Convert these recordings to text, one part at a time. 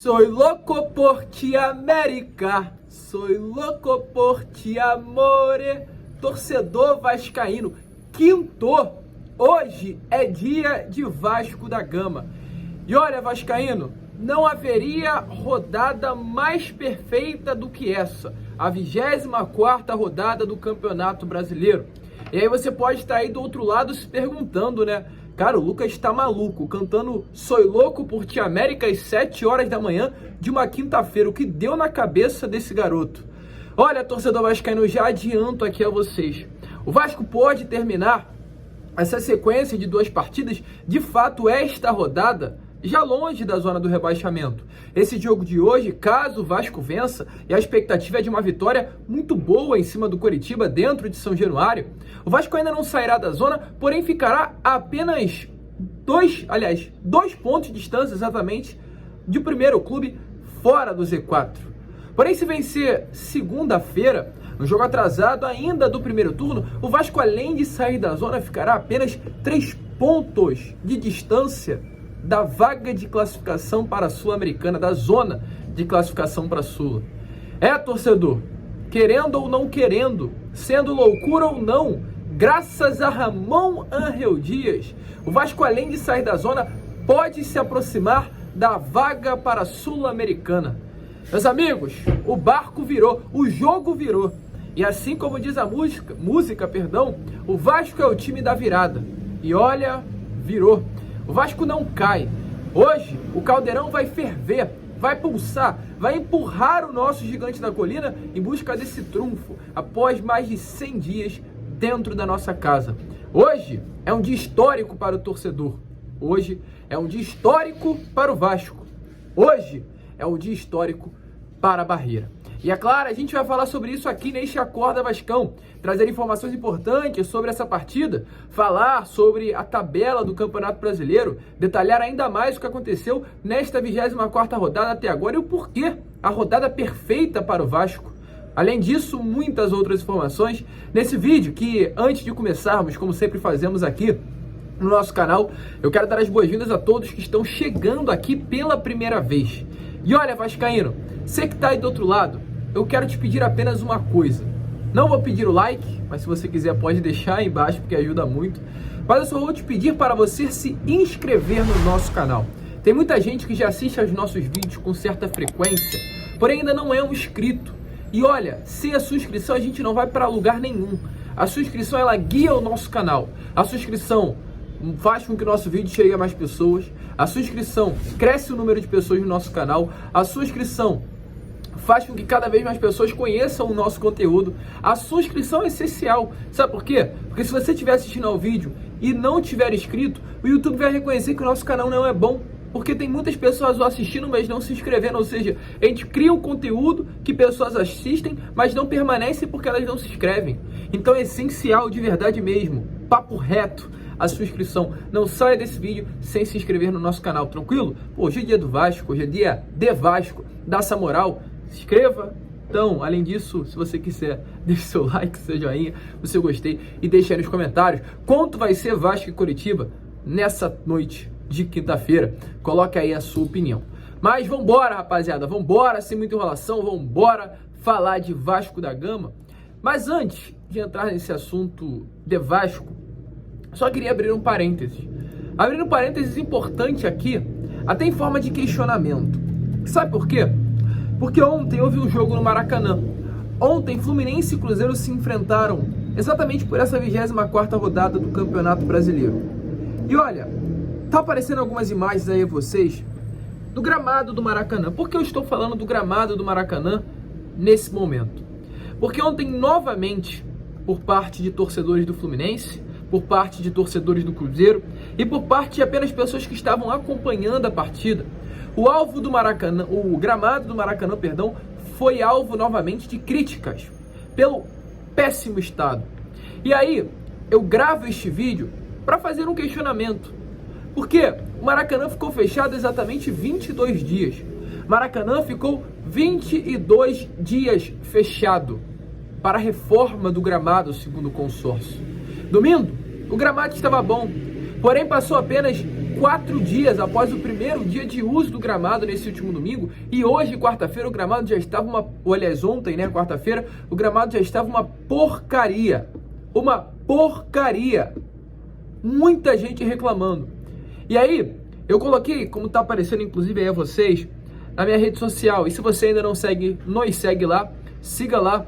Soy loco por ti, América. Soy loco por ti, amore. Torcedor vascaíno, quinto. Hoje é dia de Vasco da Gama. E olha, vascaíno, não haveria rodada mais perfeita do que essa. A 24ª rodada do Campeonato Brasileiro. E aí você pode estar aí do outro lado se perguntando, né? Cara, o Lucas tá maluco, cantando Soy Louco por Ti América às 7 horas da manhã de uma quinta-feira. O que deu na cabeça desse garoto? Olha, torcedor vascaíno, eu já adianto aqui a vocês. O Vasco pode terminar essa sequência de 2 partidas, de fato, esta rodada, já longe da zona do rebaixamento. Esse jogo de hoje, caso o Vasco vença, e a expectativa é de uma vitória muito boa em cima do Coritiba, dentro de São Januário, o Vasco ainda não sairá da zona, porém ficará a apenas 2 pontos de distância, exatamente, de primeiro clube fora do Z4. Porém, se vencer segunda-feira, no jogo atrasado ainda do primeiro turno, o Vasco, além de sair da zona, ficará a apenas 3 pontos de distância da vaga de classificação para a Sul-Americana, da zona de classificação para a Sula. Torcedor, querendo ou não querendo, sendo loucura ou não, graças a Ramon Ángel Dias, o Vasco, além de sair da zona, pode se aproximar da vaga para a Sul-Americana. Meus amigos, o barco virou, o jogo virou. E assim como diz a música, o Vasco é o time da virada. E olha, virou. O Vasco não cai. Hoje, o caldeirão vai ferver, vai pulsar, vai empurrar o nosso gigante da colina em busca desse trunfo, após mais de 100 dias dentro da nossa casa. Hoje é um dia histórico para o torcedor. Hoje é um dia histórico para o Vasco. Hoje é um dia histórico para a Barreira. E é claro, a gente vai falar sobre isso aqui neste Acorda Vascão, trazer informações importantes sobre essa partida, falar sobre a tabela do Campeonato Brasileiro, detalhar ainda mais o que aconteceu nesta 24ª rodada até agora e o porquê a rodada perfeita para o Vasco. Além disso, muitas outras informações nesse vídeo que, antes de começarmos, como sempre fazemos aqui no nosso canal, eu quero dar as boas-vindas a todos que estão chegando aqui pela primeira vez. E olha, vascaíno, você que está aí do outro lado, eu quero te pedir apenas uma coisa. Não vou pedir o like, mas se você quiser pode deixar aí embaixo, porque ajuda muito. Mas eu só vou te pedir para você se inscrever no nosso canal. Tem muita gente que já assiste aos nossos vídeos com certa frequência, porém ainda não é um inscrito. E olha, sem a sua inscrição a gente não vai para lugar nenhum. A sua inscrição, ela guia o nosso canal. A sua inscrição faz com que o nosso vídeo chegue a mais pessoas. A sua inscrição cresce o número de pessoas no nosso canal. A sua inscrição faz com que cada vez mais pessoas conheçam o nosso conteúdo. A sua inscrição é essencial. Sabe por quê? Porque se você estiver assistindo ao vídeo e não tiver inscrito, o YouTube vai reconhecer que o nosso canal não é bom. Porque tem muitas pessoas assistindo, mas não se inscrevendo. Ou seja, a gente cria um conteúdo que pessoas assistem, mas não permanecem porque elas não se inscrevem. Então é essencial, de verdade mesmo, papo reto, a sua inscrição. Não saia desse vídeo sem se inscrever no nosso canal, tranquilo? Pô, hoje é dia do Vasco, hoje é dia de Vasco. Dá essa moral, se inscreva. Então, além disso, se você quiser, deixe seu like, seu joinha, o seu gostei e deixe aí nos comentários quanto vai ser Vasco e Coritiba nessa noite de quinta-feira. Coloque aí a sua opinião. Mas vambora, rapaziada, vambora, sem muita enrolação, vambora falar de Vasco da Gama. Mas antes de entrar nesse assunto de Vasco, só queria abrir um parênteses. Abrir um parênteses importante aqui, até em forma de questionamento. Sabe por quê? Porque ontem houve um jogo no Maracanã. Ontem, Fluminense e Cruzeiro se enfrentaram exatamente por essa 24ª rodada do Campeonato Brasileiro. E olha, tá aparecendo algumas imagens aí a vocês do gramado do Maracanã. Por que eu estou falando do gramado do Maracanã nesse momento? Porque ontem, novamente, por parte de torcedores do Fluminense, por parte de torcedores do Cruzeiro e por parte de apenas pessoas que estavam acompanhando a partida, o gramado do Maracanã, foi alvo novamente de críticas pelo péssimo estado. E aí, eu gravo este vídeo para fazer um questionamento. Porque o Maracanã ficou fechado exatamente 22 dias. Maracanã ficou 22 dias fechado para a reforma do gramado, segundo o consórcio. Domingo, o gramado estava bom, porém passou apenas 4 dias após o primeiro dia de uso do gramado nesse último domingo, e hoje, quarta-feira, o gramado já estava ontem, né, quarta-feira, o gramado já estava uma porcaria. Uma porcaria. Muita gente reclamando. E aí, eu coloquei, como está aparecendo inclusive aí a vocês, na minha rede social. E se você ainda não segue, nos segue lá, siga lá,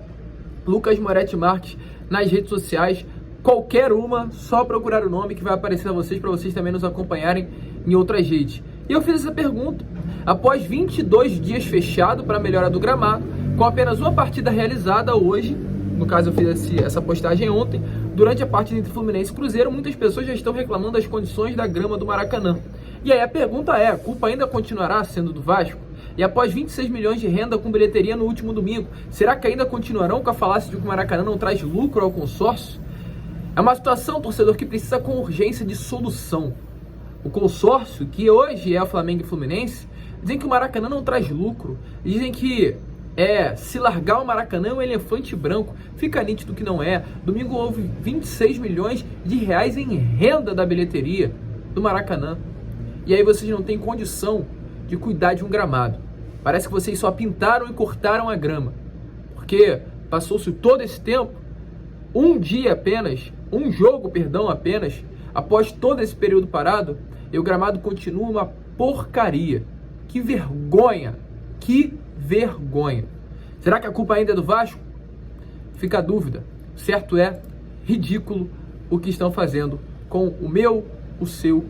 Lucas Moretti Marques, nas redes sociais. Qualquer uma, só procurar o nome que vai aparecer a vocês, para vocês também nos acompanharem em outras redes. E eu fiz essa pergunta. Após 22 dias fechado para a melhora do gramado, com apenas uma partida realizada hoje, no caso eu fiz essa postagem ontem, durante a partida entre Fluminense e Cruzeiro, muitas pessoas já estão reclamando das condições da grama do Maracanã. E aí a pergunta é, a culpa ainda continuará sendo do Vasco? E após 26 milhões de renda com bilheteria no último domingo, será que ainda continuarão com a falácia de que o Maracanã não traz lucro ao consórcio? É uma situação, torcedor, que precisa com urgência de solução. O consórcio, que hoje é o Flamengo e Fluminense, dizem que o Maracanã não traz lucro. Dizem que se largar o Maracanã é um elefante branco. Fica nítido que não é. Domingo houve 26 milhões de reais em renda da bilheteria do Maracanã. E aí vocês não têm condição de cuidar de um gramado. Parece que vocês só pintaram e cortaram a grama. Porque passou-se todo esse tempo, um jogo apenas, após todo esse período parado, e o gramado continua uma porcaria. Que vergonha! Que vergonha! Será que a culpa ainda é do Vasco? Fica a dúvida. Certo é, ridículo o que estão fazendo com o meu, o seu,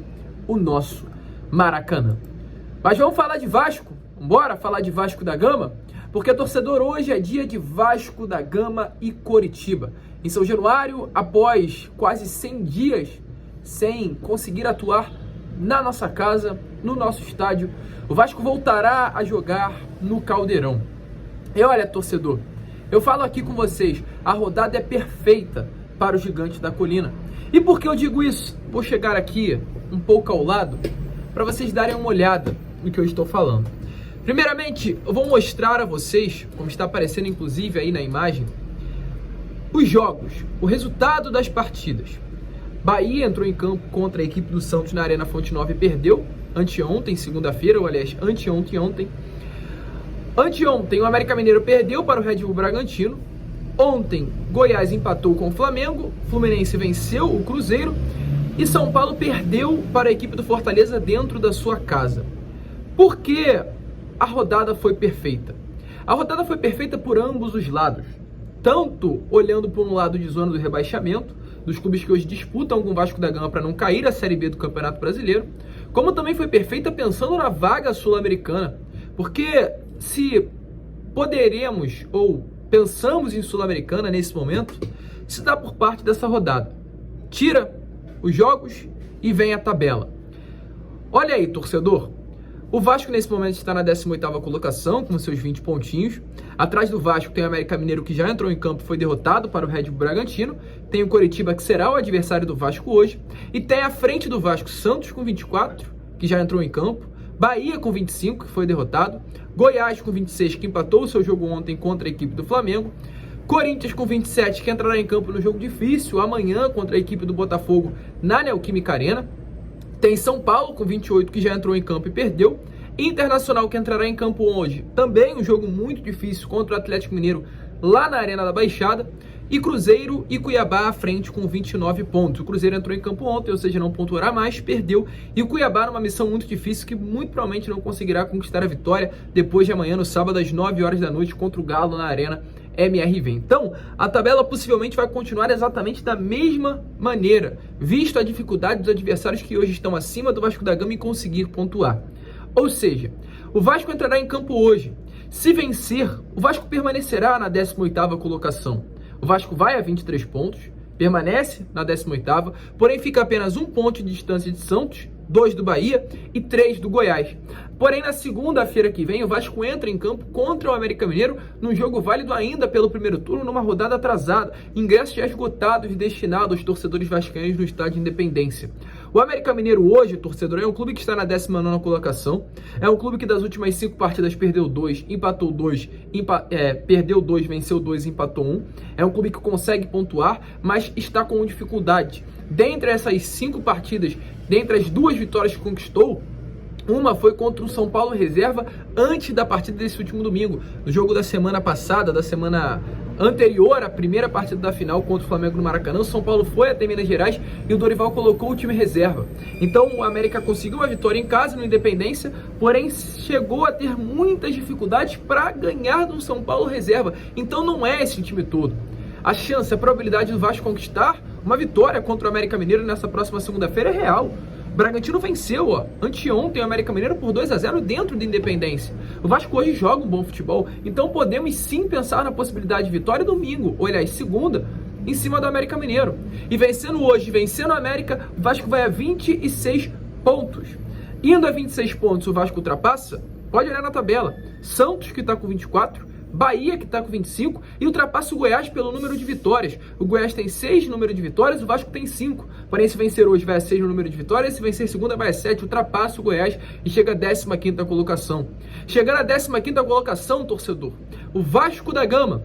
o nosso Maracanã. Mas vamos falar de Vasco? Bora falar de Vasco da Gama? Porque, torcedor, hoje é dia de Vasco da Gama e Coritiba. Em São Januário, após quase 100 dias sem conseguir atuar na nossa casa, no nosso estádio, o Vasco voltará a jogar no Caldeirão. E olha, torcedor, eu falo aqui com vocês, a rodada é perfeita para o Gigante da Colina. E por que eu digo isso? Vou chegar aqui um pouco ao lado para vocês darem uma olhada no que eu estou falando. Primeiramente, eu vou mostrar a vocês, como está aparecendo inclusive aí na imagem, os jogos, o resultado das partidas. Bahia entrou em campo contra a equipe do Santos na Arena Fonte Nova e perdeu anteontem, segunda-feira, ou aliás, anteontem. Anteontem, o América Mineiro perdeu para o Red Bull Bragantino. Ontem, Goiás empatou com o Flamengo, Fluminense venceu o Cruzeiro e São Paulo perdeu para a equipe do Fortaleza dentro da sua casa. Por que a rodada foi perfeita? A rodada foi perfeita por ambos os lados. Tanto olhando por um lado de zona do rebaixamento, dos clubes que hoje disputam com o Vasco da Gama para não cair a Série B do Campeonato Brasileiro, como também foi perfeita pensando na vaga sul-americana. Porque se poderemos ou pensamos em Sul-Americana nesse momento, se dá por parte dessa rodada. Tira os jogos e vem a tabela. Olha aí, torcedor. O Vasco nesse momento está na 18ª colocação, com seus 20 pontinhos. Atrás do Vasco tem o América Mineiro, que já entrou em campo e foi derrotado para o Red Bull Bragantino. Tem o Coritiba, que será o adversário do Vasco hoje. E tem à frente do Vasco Santos com 24, que já entrou em campo. Bahia com 25, que foi derrotado. Goiás com 26, que empatou o seu jogo ontem contra a equipe do Flamengo. Corinthians com 27, que entrará em campo no jogo difícil amanhã contra a equipe do Botafogo na Neoquímica Arena. Tem São Paulo com 28, que já entrou em campo e perdeu. Internacional, que entrará em campo hoje. Também um jogo muito difícil contra o Atlético Mineiro lá na Arena da Baixada. E Cruzeiro e Cuiabá à frente com 29 pontos. O Cruzeiro entrou em campo ontem, ou seja, não pontuará mais, perdeu. E o Cuiabá numa missão muito difícil que muito provavelmente não conseguirá conquistar a vitória depois de amanhã, no sábado, às 9 horas da noite, contra o Galo na Arena MRV. Então, a tabela possivelmente vai continuar exatamente da mesma maneira, visto a dificuldade dos adversários que hoje estão acima do Vasco da Gama em conseguir pontuar. Ou seja, o Vasco entrará em campo hoje. Se vencer, o Vasco permanecerá na 18ª colocação. O Vasco vai a 23 pontos, permanece na 18ª, porém fica apenas um ponto de distância de Santos, 2 do Bahia e 3 do Goiás. Porém, na segunda-feira que vem, o Vasco entra em campo contra o América Mineiro, num jogo válido ainda pelo primeiro turno, numa rodada atrasada. Ingressos já esgotados e destinados aos torcedores vascaínos no Estádio Independência. O América Mineiro hoje, torcedor, é um clube que está na 19ª colocação. É um clube que das últimas 5 partidas perdeu 2, empatou 2, perdeu 2, venceu 2 e empatou 1. É um clube que consegue pontuar, mas está com dificuldade. Dentre essas 5 partidas, dentre as 2 vitórias que conquistou, uma foi contra o São Paulo reserva antes da partida desse último domingo. No jogo da semana passada, da semana anterior à primeira partida da final contra o Flamengo no Maracanã, o São Paulo foi até Minas Gerais e o Dorival colocou o time reserva. Então o América conseguiu uma vitória em casa no Independência, porém chegou a ter muitas dificuldades para ganhar do São Paulo reserva. Então não é esse time todo. A chance, a probabilidade do Vasco conquistar uma vitória contra o América Mineiro nessa próxima segunda-feira é real. O Bragantino venceu, anteontem o América Mineiro por 2-0 dentro da Independência. O Vasco hoje joga um bom futebol, então podemos sim pensar na possibilidade de vitória domingo, ou aliás, segunda, em cima do América Mineiro. E vencendo hoje, vencendo o América, o Vasco vai a 26 pontos. Indo a 26 pontos, o Vasco ultrapassa, pode olhar na tabela, Santos que está com 24, Bahia que está com 25 e ultrapassa o Goiás pelo número de vitórias. O Goiás tem 6 no número de vitórias, o Vasco tem 5. Porém, se vencer hoje vai a 6 no número de vitórias, se vencer segunda vai a 7, ultrapassa o Goiás e chega à 15ª colocação. Chegando à 15ª colocação, torcedor, o Vasco da Gama,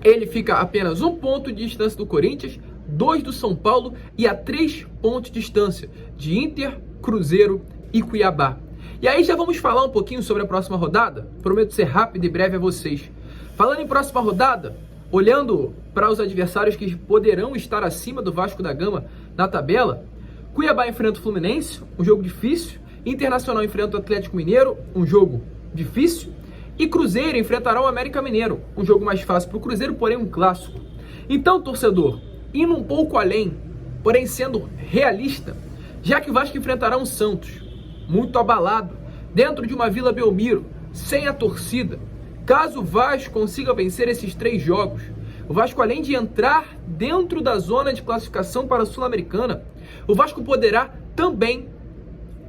ele fica a apenas 1 ponto de distância do Corinthians, 2 do São Paulo e a 3 pontos de distância de Inter, Cruzeiro e Cuiabá. E aí já vamos falar um pouquinho sobre a próxima rodada. Prometo ser rápido e breve a vocês. Falando em próxima rodada, olhando para os adversários que poderão estar acima do Vasco da Gama na tabela, Cuiabá enfrenta o Fluminense, um jogo difícil. Internacional enfrenta o Atlético Mineiro, um jogo difícil. E Cruzeiro enfrentará o América Mineiro, um jogo mais fácil para o Cruzeiro, porém um clássico. Então, torcedor, indo um pouco além, porém sendo realista, já que o Vasco enfrentará um Santos muito abalado, dentro de uma Vila Belmiro, sem a torcida. Caso o Vasco consiga vencer esses 3 jogos, o Vasco, além de entrar dentro da zona de classificação para a Sul-Americana, o Vasco poderá também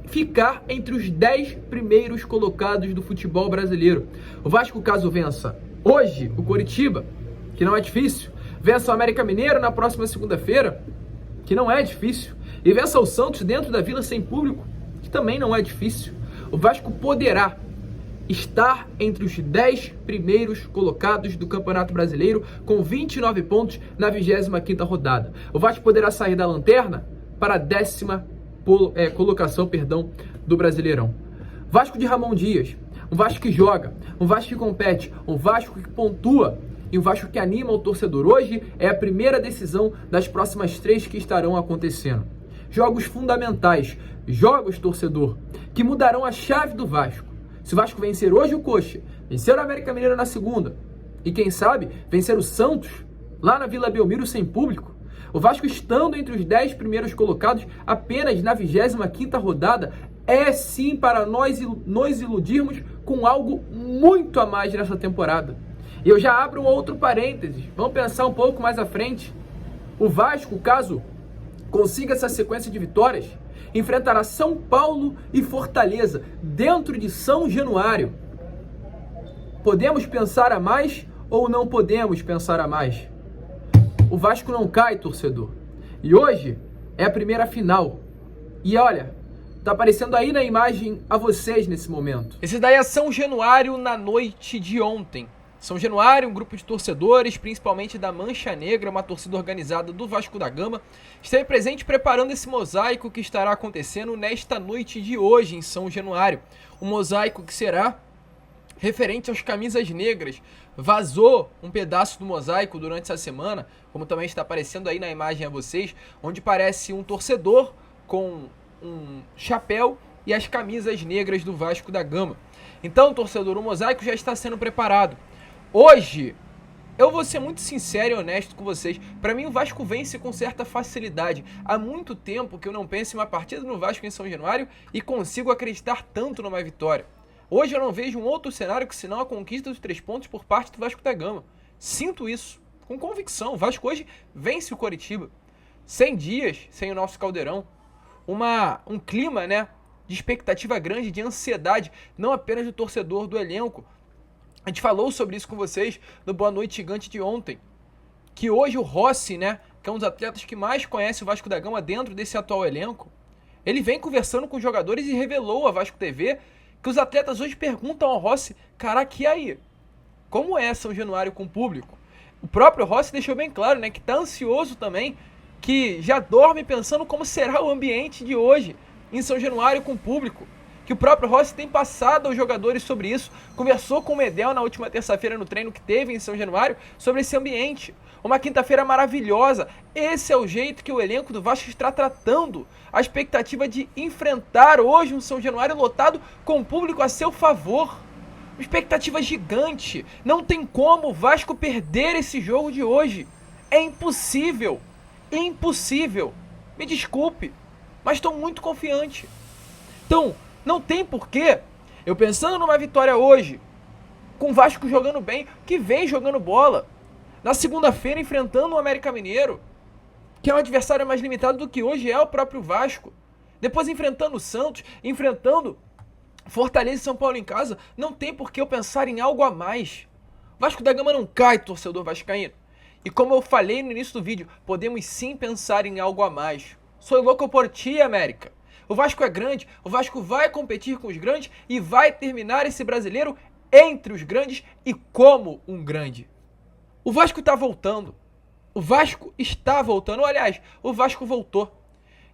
ficar entre os 10 primeiros colocados do futebol brasileiro. O Vasco, caso vença hoje o Coritiba, que não é difícil, vença o América Mineiro na próxima segunda-feira, que não é difícil, e vença o Santos dentro da Vila sem público, que também não é difícil, o Vasco poderá estar entre os 10 primeiros colocados do Campeonato Brasileiro com 29 pontos na 25ª rodada. O Vasco poderá sair da lanterna para a 10ª colocação do Brasileirão. Vasco de Ramon Dias, um Vasco que joga, um Vasco que compete, um Vasco que pontua e um Vasco que anima o torcedor. Hoje é a primeira decisão das próximas 3 que estarão acontecendo. Jogos fundamentais, jogos, torcedor, que mudarão a chave do Vasco. Se o Vasco vencer hoje o Coxa, vencer o América Mineiro na segunda e, quem sabe, vencer o Santos lá na Vila Belmiro sem público, o Vasco estando entre os 10 primeiros colocados apenas na 25ª rodada, é sim para nós nos iludirmos com algo muito a mais nessa temporada. E eu já abro um outro parênteses, vamos pensar um pouco mais à frente. O Vasco, caso consiga essa sequência de vitórias, enfrentará São Paulo e Fortaleza dentro de São Januário. Podemos pensar a mais ou não podemos pensar a mais? O Vasco não cai, torcedor. E hoje é a primeira final. E olha, tá aparecendo aí na imagem a vocês nesse momento. Esse daí é São Januário na noite de ontem. São Januário, um grupo de torcedores, principalmente da Mancha Negra, uma torcida organizada do Vasco da Gama, esteve presente preparando esse mosaico que estará acontecendo nesta noite de hoje em São Januário. Um mosaico que será referente aos camisas negras. Vazou um pedaço do mosaico durante essa semana, como também está aparecendo aí na imagem a vocês, onde parece um torcedor com um chapéu e as camisas negras do Vasco da Gama. Então, torcedor, o mosaico já está sendo preparado. Hoje, eu vou ser muito sincero e honesto com vocês. Para mim, o Vasco vence com certa facilidade. Há muito tempo que eu não penso em uma partida no Vasco em São Januário e consigo acreditar tanto numa vitória. Hoje eu não vejo um outro cenário que senão a conquista dos 3 pontos por parte do Vasco da Gama. Sinto isso, com convicção. O Vasco hoje vence o Coritiba. 100 dias sem o nosso Caldeirão. Um clima, né, de expectativa grande, de ansiedade, não apenas do torcedor, do elenco. A gente falou sobre isso com vocês no Boa Noite Gigante de ontem. Que hoje o Rossi, né, que é um dos atletas que mais conhece o Vasco da Gama dentro desse atual elenco, Ele vem conversando com os jogadores e revelou à Vasco TV que os atletas hoje perguntam ao Rossi, caraca, e aí? Como é São Januário com o público? O próprio Rossi deixou bem claro, né, que está ansioso também, que já dorme pensando como será o ambiente de hoje em São Januário com o público. Que o próprio Rossi tem passado aos jogadores sobre isso, conversou com o Medel na última terça-feira no treino que teve em São Januário sobre esse ambiente. Uma quinta-feira maravilhosa. Esse é o jeito que o elenco do Vasco está tratando a expectativa de enfrentar hoje um São Januário lotado com o público a seu favor. Uma expectativa gigante. Não tem como o Vasco perder esse jogo de hoje. É impossível. Impossível. Me desculpe, mas estou muito confiante. Então, não tem porquê eu pensando numa vitória hoje, com o Vasco jogando bem, que vem jogando bola, na segunda-feira enfrentando o América Mineiro, que é um adversário mais limitado do que hoje é o próprio Vasco, depois enfrentando o Santos, enfrentando Fortaleza e São Paulo em casa, não tem porquê eu pensar em algo a mais. O Vasco da Gama não cai, torcedor vascaíno. E como eu falei no início do vídeo, podemos sim pensar em algo a mais. Sou louco por ti, América. O Vasco é grande, o Vasco vai competir com os grandes e vai terminar esse brasileiro entre os grandes e como um grande. O Vasco está voltando. O Vasco está voltando. Aliás, o Vasco voltou.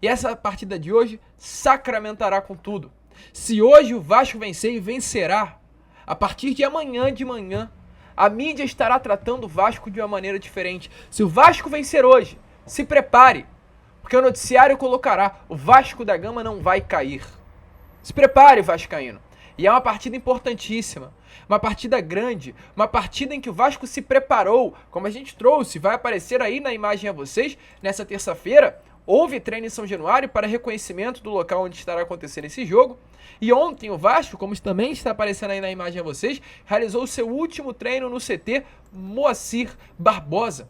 E essa partida de hoje sacramentará com tudo. Se hoje o Vasco vencer e vencerá, a partir de amanhã de manhã, a mídia estará tratando o Vasco de uma maneira diferente. Se o Vasco vencer hoje, se prepare. Porque o noticiário colocará, o Vasco da Gama não vai cair. Se prepare, vascaíno. E é uma partida importantíssima, uma partida grande, uma partida em que o Vasco se preparou, como a gente trouxe, vai aparecer aí na imagem a vocês, nessa terça-feira, houve treino em São Januário para reconhecimento do local onde estará acontecendo esse jogo. E ontem o Vasco, como também está aparecendo aí na imagem a vocês, realizou o seu último treino no CT Moacir Barbosa.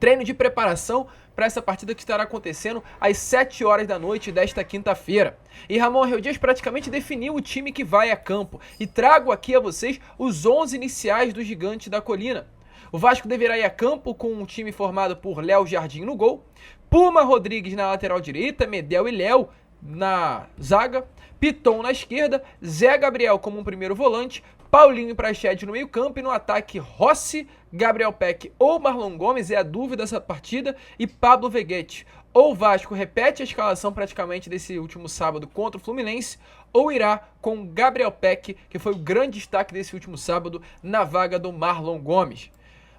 Treino de preparação para essa partida que estará acontecendo às 7 horas da noite desta quinta-feira. E Ramon Arreu Dias praticamente definiu o time que vai a campo. E trago aqui a vocês os 11 iniciais do Gigante da Colina. O Vasco deverá ir a campo com um time formado por Léo Jardim no gol, Puma Rodrigues na lateral direita, Medel e Léo na zaga, Piton na esquerda, Zé Gabriel como um primeiro volante, Paulinho e Praxedes no meio campo e no ataque Rossi, Gabriel Peck ou Marlon Gomes, é a dúvida dessa partida, e Pablo Veguete. Ou o Vasco repete a escalação praticamente desse último sábado contra o Fluminense, ou irá com Gabriel Peck, que foi o grande destaque desse último sábado na vaga do Marlon Gomes.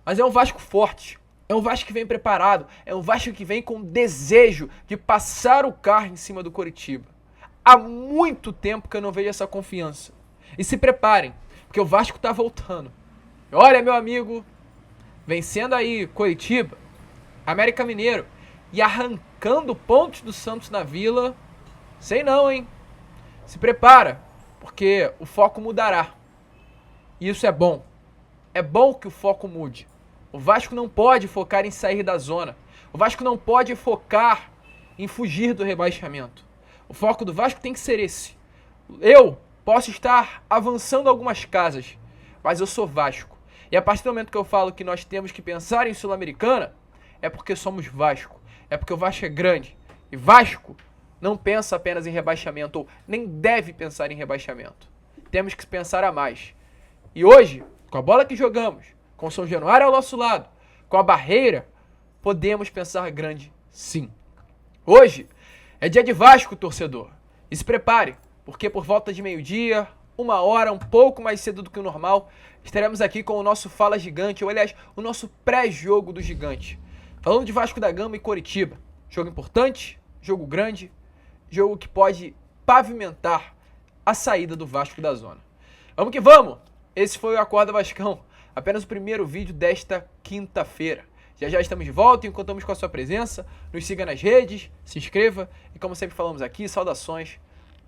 Mas é um Vasco forte, é um Vasco que vem preparado, é um Vasco que vem com desejo de passar o carro em cima do Coritiba. Há muito tempo que eu não vejo essa confiança. E se preparem, porque o Vasco está voltando. Olha, meu amigo, vencendo aí Coritiba, América Mineiro e arrancando pontos do Santos na Vila, sei não, hein? Se prepara, porque o foco mudará. E isso é bom. É bom que o foco mude. O Vasco não pode focar em sair da zona. O Vasco não pode focar em fugir do rebaixamento. O foco do Vasco tem que ser esse. Eu posso estar avançando algumas casas, mas eu sou Vasco. E a partir do momento que eu falo que nós temos que pensar em Sul-Americana, é porque somos Vasco. É porque o Vasco é grande. E Vasco não pensa apenas em rebaixamento, ou nem deve pensar em rebaixamento. Temos que pensar a mais. E hoje, com a bola que jogamos, com o São Januário ao nosso lado, com a barreira, podemos pensar grande sim. Hoje é dia de Vasco, torcedor. E se prepare, porque por volta de meio-dia, 1 hora, um pouco mais cedo do que o normal, estaremos aqui com o nosso Fala Gigante, ou aliás, o nosso pré-jogo do Gigante. Falando de Vasco da Gama e Coritiba. Jogo importante, jogo grande, jogo que pode pavimentar a saída do Vasco da zona. Vamos que vamos! Esse foi o Acorda Vascão, apenas o primeiro vídeo desta quinta-feira. Já já estamos de volta e contamos com a sua presença. Nos siga nas redes, se inscreva e, como sempre falamos aqui, saudações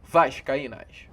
vascaínas.